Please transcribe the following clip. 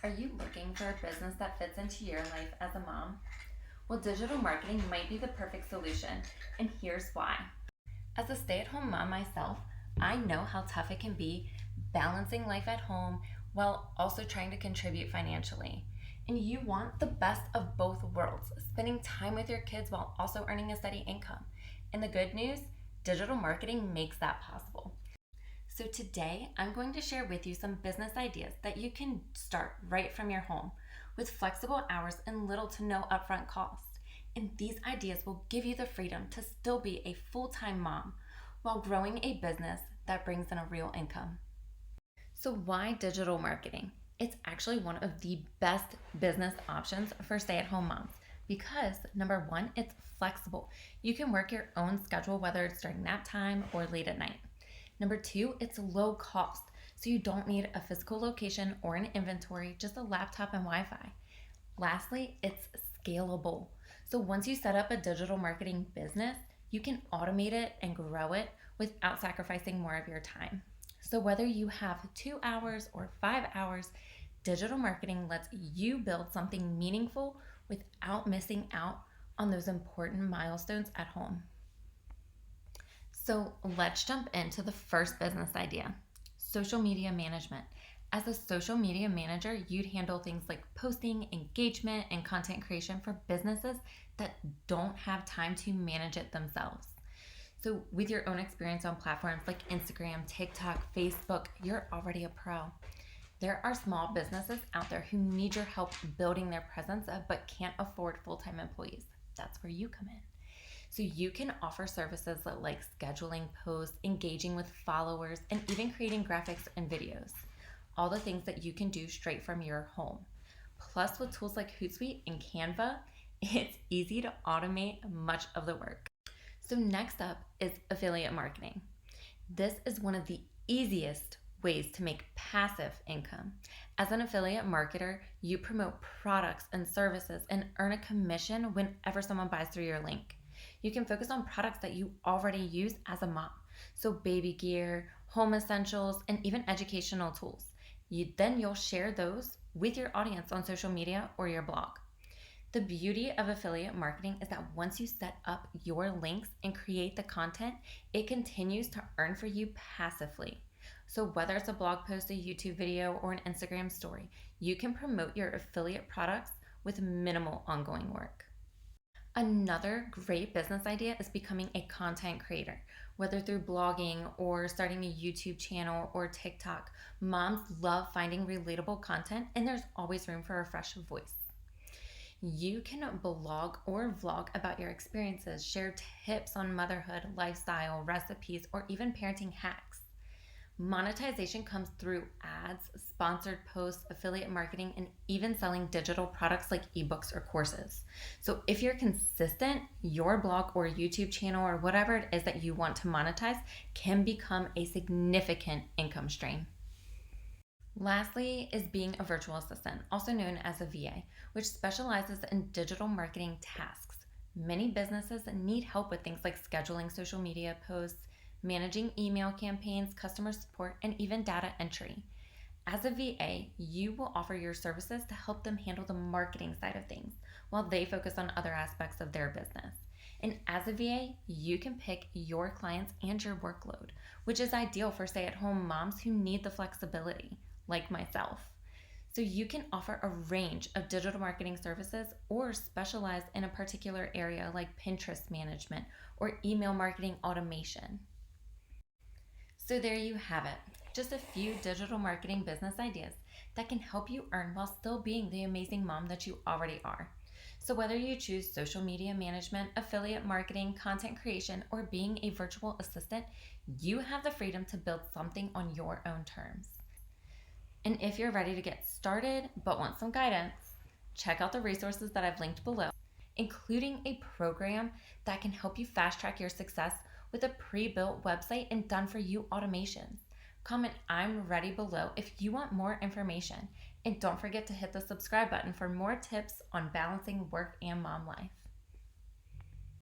Are you looking for a business that fits into your life as a mom? Well, digital marketing might be the perfect solution, and here's why. As a stay at home mom myself, I know how tough it can be balancing life at home while also trying to contribute financially. And you want the best of both worlds, spending time with your kids while also earning a steady income. And the good news, digital marketing makes that possible. So today, I'm going to share with you some business ideas that you can start right from your home with flexible hours and little to no upfront cost. And these ideas will give you the freedom to still be a full-time mom while growing a business that brings in a real income. So why digital marketing? It's actually one of the best business options for stay-at-home moms because number one, it's flexible. You can work your own schedule, whether it's during nap time or late at night. Number two, it's low cost, so you don't need a physical location or an inventory, just a laptop and Wi-Fi. Lastly, it's scalable. So once you set up a digital marketing business, you can automate it and grow it without sacrificing more of your time. So whether you have 2 hours or 5 hours, digital marketing lets you build something meaningful without missing out on those important milestones at home. So let's jump into the first business idea, social media management. As a social media manager, you'd handle things like posting, engagement, and content creation for businesses that don't have time to manage it themselves. So with your own experience on platforms like Instagram, TikTok, Facebook, you're already a pro. There are small businesses out there who need your help building their presence but can't afford full-time employees. That's where you come in. So you can offer services like scheduling posts, engaging with followers, and even creating graphics and videos. All the things that you can do straight from your home. Plus with tools like Hootsuite and Canva, it's easy to automate much of the work. So next up is affiliate marketing. This is one of the easiest ways to make passive income. As an affiliate marketer, you promote products and services and earn a commission whenever someone buys through your link. You can focus on products that you already use as a mom. So baby gear, home essentials, and even educational tools. You'll share those with your audience on social media or your blog. The beauty of affiliate marketing is that once you set up your links and create the content, it continues to earn for you passively. So whether it's a blog post, a YouTube video, or an Instagram story, you can promote your affiliate products with minimal ongoing work. Another great business idea is becoming a content creator, whether through blogging or starting a YouTube channel or TikTok. Moms love finding relatable content, and there's always room for a fresh voice. You can blog or vlog about your experiences, share tips on motherhood, lifestyle, recipes, or even parenting hacks. Monetization comes through ads, sponsored posts, affiliate marketing, and even selling digital products like ebooks or courses. So if you're consistent, your blog or YouTube channel or whatever it is that you want to monetize can become a significant income stream. Lastly is being a virtual assistant, also known as a VA, which specializes in digital marketing tasks. Many businesses need help with things like scheduling social media posts, managing email campaigns, customer support, and even data entry. As a VA, you will offer your services to help them handle the marketing side of things while they focus on other aspects of their business. And as a VA, you can pick your clients and your workload, which is ideal for stay-at-home moms who need the flexibility, like myself. So you can offer a range of digital marketing services or specialize in a particular area like Pinterest management or email marketing automation. So there you have it, just a few digital marketing business ideas that can help you earn while still being the amazing mom that you already are. So whether you choose social media management, affiliate marketing, content creation, or being a virtual assistant, you have the freedom to build something on your own terms. And if you're ready to get started but want some guidance, check out the resources that I've linked below, including a program that can help you fast track your success with a pre-built website and done-for-you automations. Comment "I'm ready" below if you want more information. And don't forget to hit the subscribe button for more tips on balancing work and mom life.